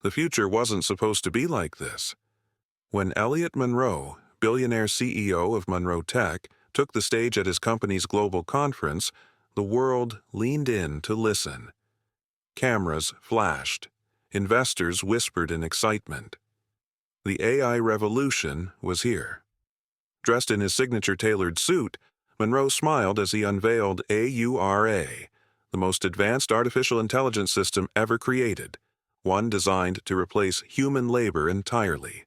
The future wasn't supposed to be like this. When Elliot Monroe, billionaire CEO of Monroe Tech, took the stage at his company's global conference, the world leaned in to listen. Cameras flashed. Investors whispered in excitement. The AI revolution was here. Dressed in his signature tailored suit, Monroe smiled as he unveiled AURA, the most advanced artificial intelligence system ever created, one designed to replace human labor entirely.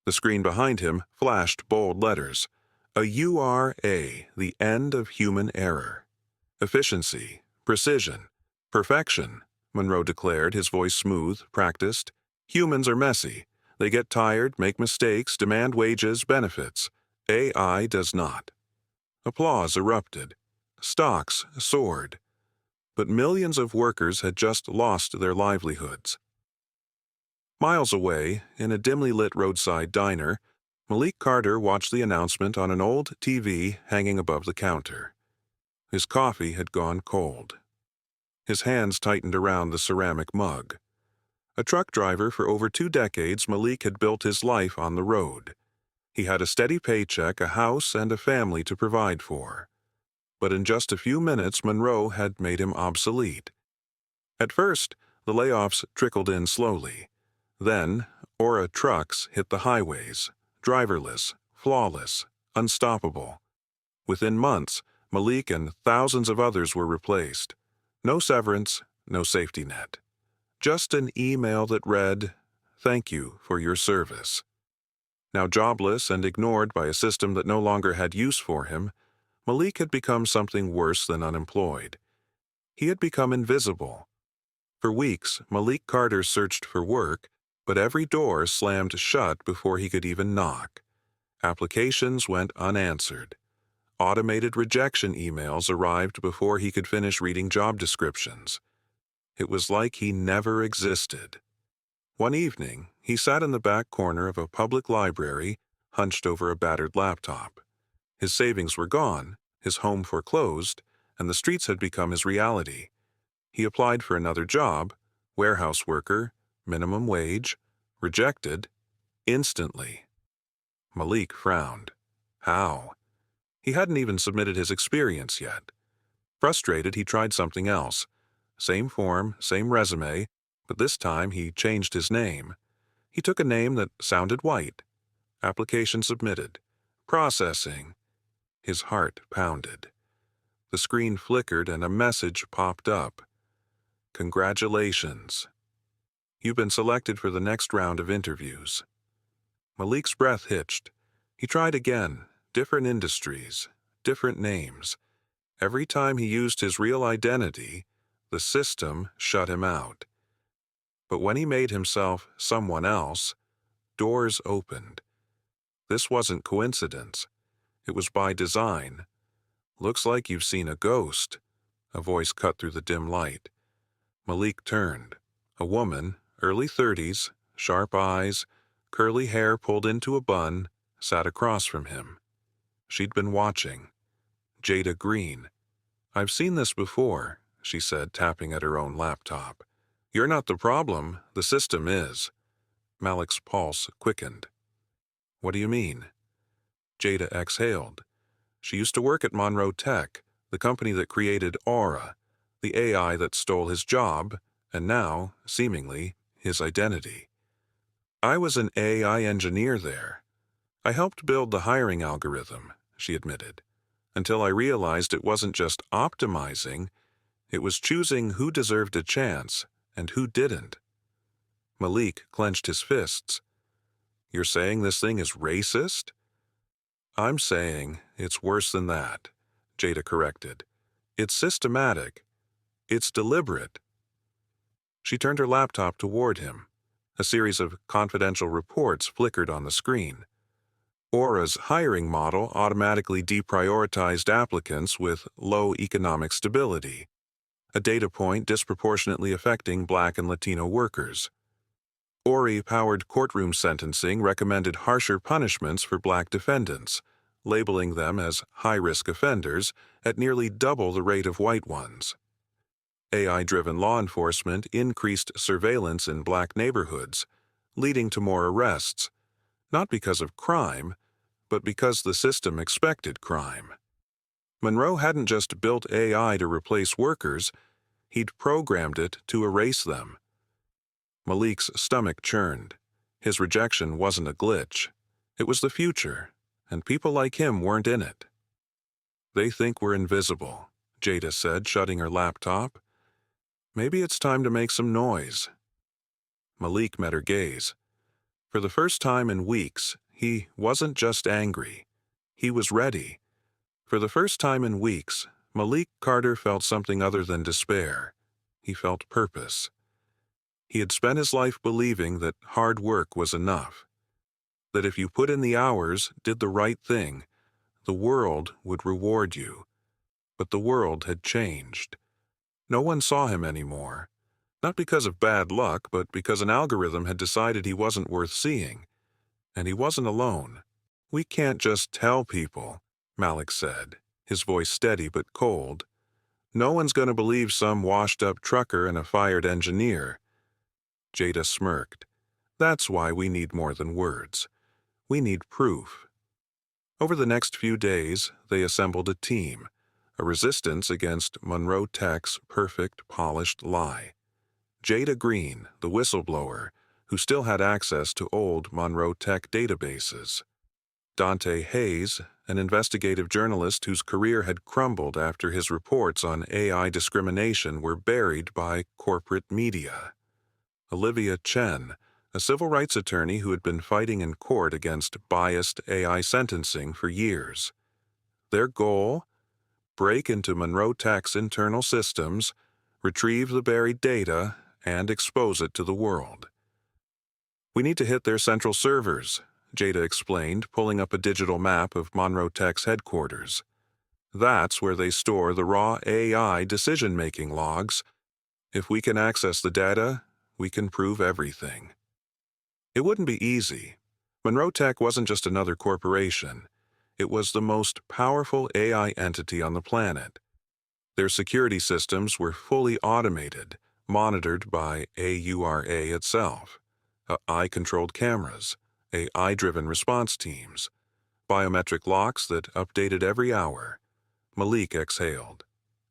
The screen behind him flashed bold letters. AURA, the end of human error. Efficiency, precision, perfection, Monroe declared, his voice smooth, practiced. Humans are messy. They get tired, make mistakes, demand wages, benefits. AI does not. Applause erupted. Stocks soared. But millions of workers had just lost their livelihoods. Miles away, in a dimly lit roadside diner, Malik Carter watched the announcement on an old TV hanging above the counter. His coffee had gone cold. His hands tightened around the ceramic mug. A truck driver for over 2 decades, Malik had built his life on the road. He had a steady paycheck, a house, and a family to provide for. But in just a few minutes, Monroe had made him obsolete. At first, the layoffs trickled in slowly. Then, Aura trucks hit the highways, driverless, flawless, unstoppable. Within months, Malik and thousands of others were replaced. No severance, no safety net. Just an email that read, "Thank you for your service." Now jobless and ignored by a system that no longer had use for him, Malik had become something worse than unemployed. He had become invisible. For weeks, Malik Carter searched for work, but every door slammed shut before he could even knock. Applications went unanswered. Automated rejection emails arrived before he could finish reading job descriptions. It was like he never existed. One evening, he sat in the back corner of a public library, hunched over a battered laptop. His savings were gone, his home foreclosed, and the streets had become his reality. He applied for another job, warehouse worker, minimum wage, rejected, instantly. Malik frowned. How? He hadn't even submitted his experience yet. Frustrated, he tried something else. Same form, same resume, but this time he changed his name. He took a name that sounded white. Application submitted. Processing. His heart pounded. The screen flickered and a message popped up. Congratulations. You've been selected for the next round of interviews. Malik's breath hitched. He tried again, different industries, different names. Every time he used his real identity, the system shut him out. But when he made himself someone else, doors opened. This wasn't coincidence. It was by design. Looks like you've seen a ghost. A voice cut through the dim light. Malik turned. A woman, early 30s, sharp eyes, curly hair pulled into a bun, sat across from him. She'd been watching. Jada Green. I've seen this before, she said, tapping at her own laptop. You're not the problem, the system is. Malik's pulse quickened. What do you mean? Jada exhaled. She used to work at Monroe Tech, the company that created Aura, the AI that stole his job, and now, seemingly, his identity. I was an AI engineer there. I helped build the hiring algorithm, she admitted, until I realized it wasn't just optimizing, it was choosing who deserved a chance and who didn't. Malik clenched his fists. You're saying this thing is racist? I'm saying it's worse than that, Jada corrected. It's systematic. It's deliberate. She turned her laptop toward him. A series of confidential reports flickered on the screen. Aura's hiring model automatically deprioritized applicants with low economic stability, a data point disproportionately affecting Black and Latino workers. Aura-powered courtroom sentencing recommended harsher punishments for Black defendants, labeling them as high-risk offenders at nearly double the rate of white ones. AI-driven law enforcement increased surveillance in black neighborhoods, leading to more arrests, not because of crime, but because the system expected crime. Monroe hadn't just built AI to replace workers, he'd programmed it to erase them. Malik's stomach churned. His rejection wasn't a glitch. It was the future, and people like him weren't in it. "They think we're invisible," Jada said, shutting her laptop. "Maybe it's time to make some noise." Malik met her gaze. For the first time in weeks, he wasn't just angry. He was ready. For the first time in weeks, Malik Carter felt something other than despair. He felt purpose. He had spent his life believing that hard work was enough, that if you put in the hours, did the right thing, the world would reward you. But the world had changed. No one saw him anymore. Not because of bad luck, but because an algorithm had decided he wasn't worth seeing. And he wasn't alone. "We can't just tell people," Malik said, his voice steady but cold. "No one's going to believe some washed-up trucker and a fired engineer." Jada smirked. "That's why we need more than words. We need proof." Over the next few days, they assembled a team, a resistance against Monroe Tech's perfect, polished lie. Jada Green, the whistleblower, who still had access to old Monroe Tech databases. Dante Hayes, an investigative journalist whose career had crumbled after his reports on AI discrimination were buried by corporate media. Olivia Chen, a civil rights attorney who had been fighting in court against biased AI sentencing for years. Their goal? Break into Monroe Tech's internal systems, retrieve the buried data, and expose it to the world. "We need to hit their central servers," Jada explained, pulling up a digital map of Monroe Tech's headquarters. "That's where they store the raw AI decision-making logs. If we can access the data, we can prove everything." It wouldn't be easy. Monroe Tech wasn't just another corporation. It was the most powerful AI entity on the planet. Their security systems were fully automated, monitored by AURA itself. AI-controlled cameras, AI-driven response teams, biometric locks that updated every hour. Malik exhaled.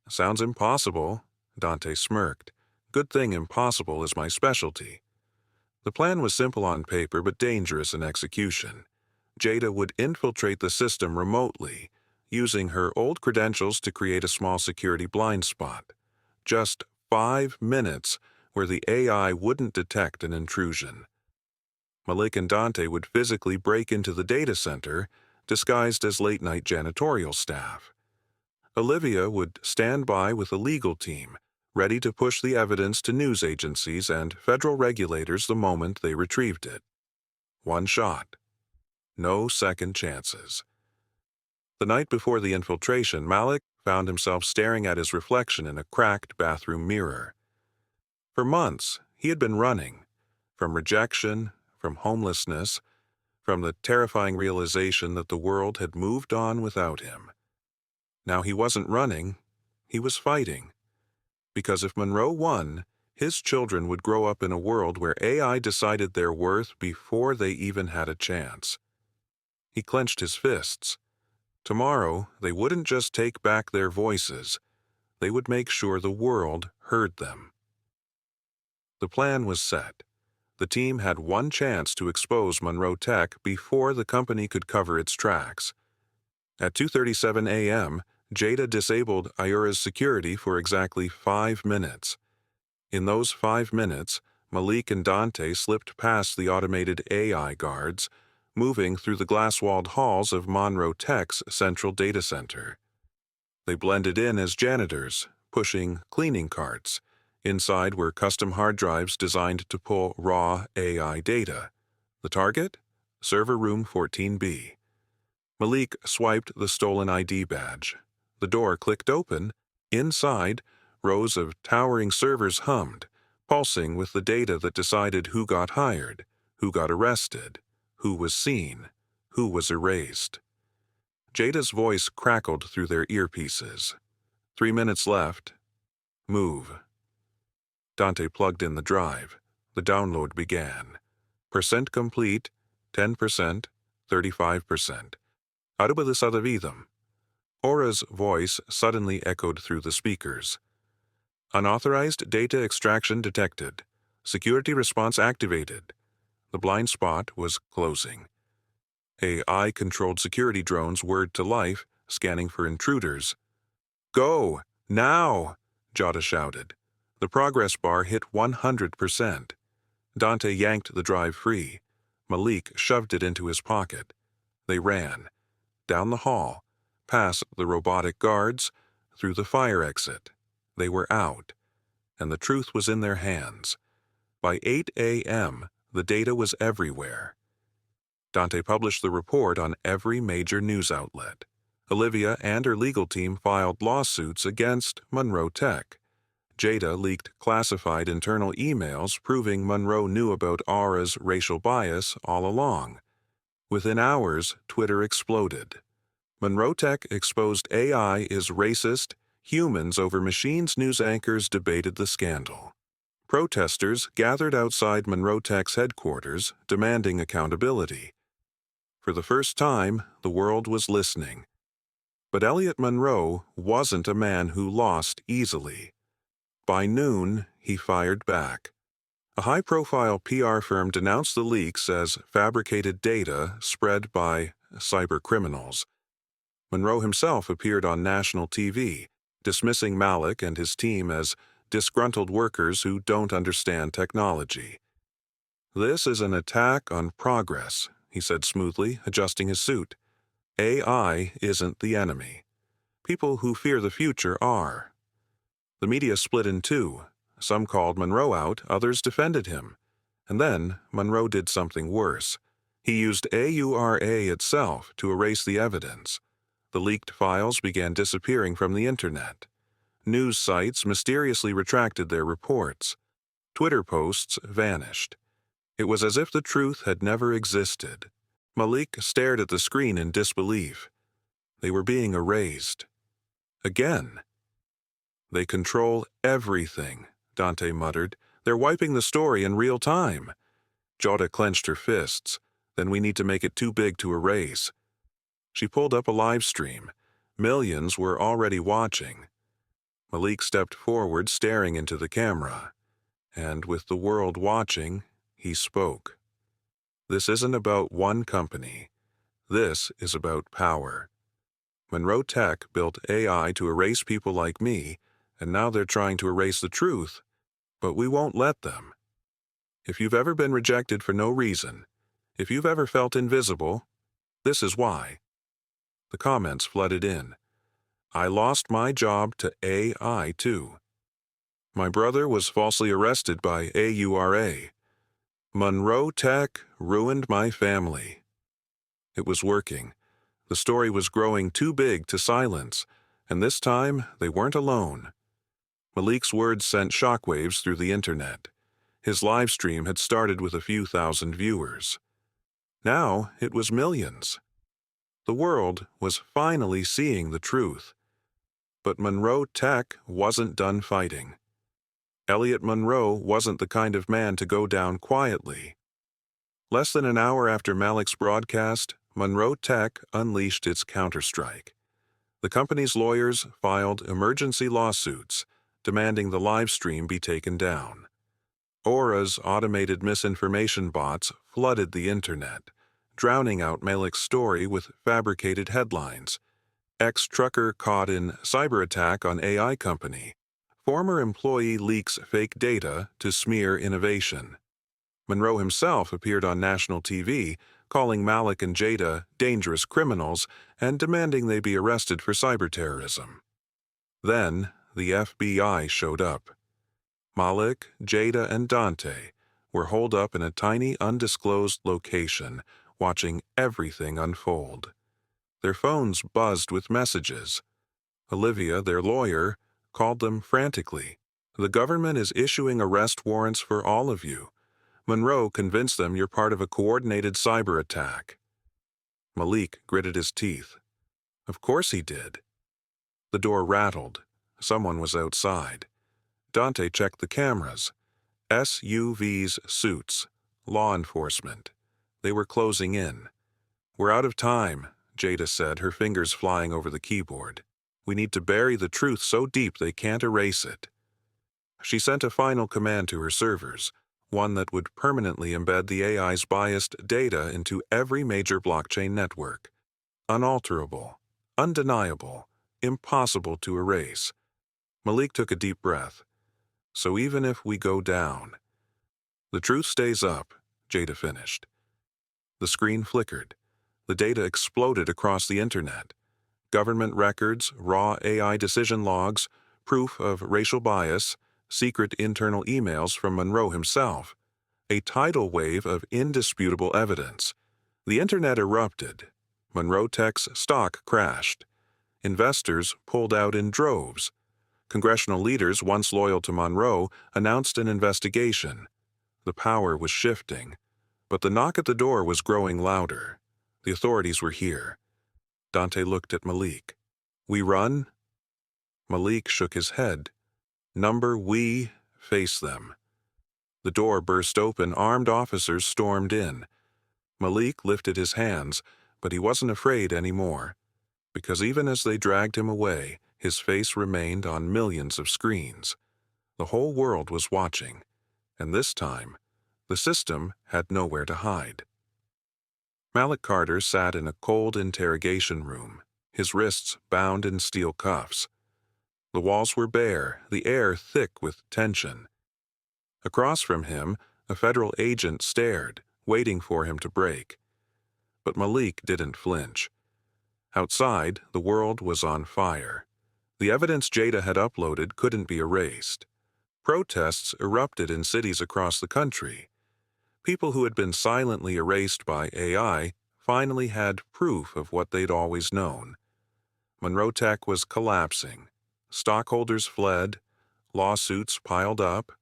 "Sounds impossible," Dante smirked. "Good thing impossible is my specialty." The plan was simple on paper but dangerous in execution. Jada would infiltrate the system remotely, using her old credentials to create a small security blind spot. Just 5 minutes where the AI wouldn't detect an intrusion. Malik and Dante would physically break into the data center, disguised as late-night janitorial staff. Olivia would stand by with a legal team, ready to push the evidence to news agencies and federal regulators the moment they retrieved it. One shot. No second chances. The night before the infiltration, Malik found himself staring at his reflection in a cracked bathroom mirror. For months, he had been running, from rejection, from homelessness, from the terrifying realization that the world had moved on without him. Now he wasn't running, he was fighting. Because if Monroe won, his children would grow up in a world where AI decided their worth before they even had a chance. He clenched his fists. Tomorrow, they wouldn't just take back their voices, they would make sure the world heard them. The plan was set. The team had one chance to expose Monroe Tech before the company could cover its tracks. At 2:37 a.m., Jada disabled Ayura's security for exactly 5 minutes. In those 5 minutes, Malik and Dante slipped past the automated AI guards, moving through the glass-walled halls of Monroe Tech's central data center. They blended in as janitors, pushing cleaning carts. Inside were custom hard drives designed to pull raw AI data. The target? Server room 14B. Malik swiped the stolen ID badge. The door clicked open. Inside, rows of towering servers hummed, pulsing with the data that decided who got hired, who got arrested, who was seen, who was erased. Jada's voice crackled through their earpieces. 3 minutes left. Move. Dante plugged in the drive. The download began. Percent complete, 10%, 35%. Arubadisada vidam. Aura's voice suddenly echoed through the speakers. Unauthorized data extraction detected. Security response activated. The blind spot was closing. AI-controlled security drones whirred to life, scanning for intruders. Go! Now! Jada shouted. The progress bar hit 100%. Dante yanked the drive free. Malik shoved it into his pocket. They ran. Down the hall, past the robotic guards, through the fire exit. They were out, and the truth was in their hands. By 8 a.m., the data was everywhere. Dante published the report on every major news outlet. Olivia and her legal team filed lawsuits against Monroe Tech. Jada leaked classified internal emails proving Monroe knew about Aura's racial bias all along. Within hours, Twitter exploded. Monroe Tech exposed AI is racist. Humans over machines news anchors debated the scandal. Protesters gathered outside Monroe Tech's headquarters, demanding accountability. For the first time, the world was listening. But Elliot Monroe wasn't a man who lost easily. By noon, he fired back. A high-profile PR firm denounced the leaks as fabricated data spread by cybercriminals. Monroe himself appeared on national TV, dismissing Malik and his team as disgruntled workers who don't understand technology. "This is an attack on progress," he said smoothly, adjusting his suit. "AI isn't the enemy. People who fear the future are." The media split in two. Some called Monroe out, others defended him. And then Monroe did something worse. He used AURA itself to erase the evidence. The leaked files began disappearing from the internet. News sites mysteriously retracted their reports. Twitter posts vanished. It was as if the truth had never existed. Malik stared at the screen in disbelief. They were being erased. Again. "They control everything," Dante muttered. "They're wiping the story in real time." Jada clenched her fists. "Then we need to make it too big to erase." She pulled up a live stream. Millions were already watching. Malik stepped forward, staring into the camera. And with the world watching, he spoke. "This isn't about one company. This is about power. Monroe Tech built AI to erase people like me, and now they're trying to erase the truth, but we won't let them. If you've ever been rejected for no reason, if you've ever felt invisible, this is why." The comments flooded in. "I lost my job to AI too. My brother was falsely arrested by AURA. Monroe Tech ruined my family." It was working. The story was growing too big to silence, and this time they weren't alone. Malik's words sent shockwaves through the internet. His live stream had started with a few thousand viewers. Now it was millions. The world was finally seeing the truth. But Monroe Tech wasn't done fighting. Elliot Monroe wasn't the kind of man to go down quietly. Less than an hour after Malik's broadcast, Monroe Tech unleashed its counterstrike. The company's lawyers filed emergency lawsuits, demanding the live stream be taken down. Aura's automated misinformation bots flooded the internet, drowning out Malik's story with fabricated headlines. Ex-trucker caught in cyber attack on AI company. Former employee leaks fake data to smear innovation. Monroe himself appeared on national TV, calling Malik and Jada dangerous criminals and demanding they be arrested for cyber terrorism. Then the FBI showed up. Malik, Jada, and Dante were holed up in a tiny undisclosed location, watching everything unfold. Their phones buzzed with messages. Olivia, their lawyer, called them frantically. "The government is issuing arrest warrants for all of you. Monroe convinced them you're part of a coordinated cyber attack." Malik gritted his teeth. Of course he did. The door rattled. Someone was outside. Dante checked the cameras. SUVs, suits, law enforcement. They were closing in. "We're out of time," Jada said, her fingers flying over the keyboard. "We need to bury the truth so deep they can't erase it." She sent a final command to her servers, one that would permanently embed the AI's biased data into every major blockchain network. Unalterable, undeniable, impossible to erase. Malik took a deep breath. "So even if we go down, the truth stays up," Jada finished. The screen flickered. The data exploded across the internet. Government records, raw AI decision logs, proof of racial bias, secret internal emails from Monroe himself. A tidal wave of indisputable evidence. The internet erupted. Monroe Tech's stock crashed. Investors pulled out in droves. Congressional leaders, once loyal to Monroe, announced an investigation. The power was shifting. But the knock at the door was growing louder. The authorities were here. Dante looked at Malik. "We run?" Malik shook his head. We face them." The door burst open. Armed officers stormed in. Malik lifted his hands, but he wasn't afraid anymore. Because even as they dragged him away, his face remained on millions of screens. The whole world was watching. And this time, the system had nowhere to hide. Malik Carter sat in a cold interrogation room, his wrists bound in steel cuffs. The walls were bare, the air thick with tension. Across from him, a federal agent stared, waiting for him to break. But Malik didn't flinch. Outside, the world was on fire. The evidence Jada had uploaded couldn't be erased. Protests erupted in cities across the country. People who had been silently erased by AI finally had proof of what they'd always known. Monroe Tech was collapsing. Stockholders fled. Lawsuits piled up.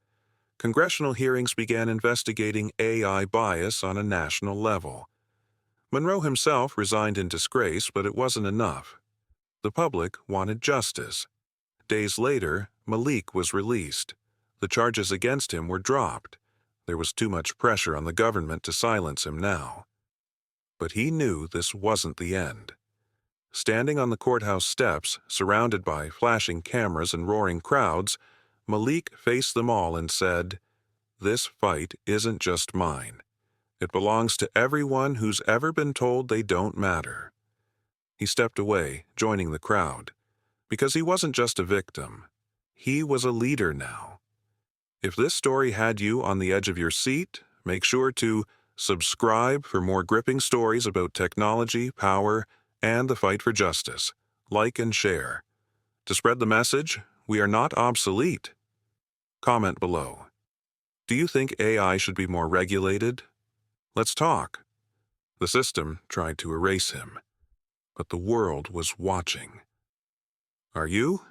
Congressional hearings began investigating AI bias on a national level. Monroe himself resigned in disgrace, but it wasn't enough. The public wanted justice. Days later, Malik was released. The charges against him were dropped. There was too much pressure on the government to silence him now. But he knew this wasn't the end. Standing on the courthouse steps, surrounded by flashing cameras and roaring crowds, Malik faced them all and said, "This fight isn't just mine. It belongs to everyone who's ever been told they don't matter." He stepped away, joining the crowd. Because he wasn't just a victim. He was a leader now. If this story had you on the edge of your seat, make sure to subscribe for more gripping stories about technology, power, and the fight for justice. Like and share. To spread the message, we are not obsolete. Comment below. Do you think AI should be more regulated? Let's talk. The system tried to erase him, but the world was watching. Are you?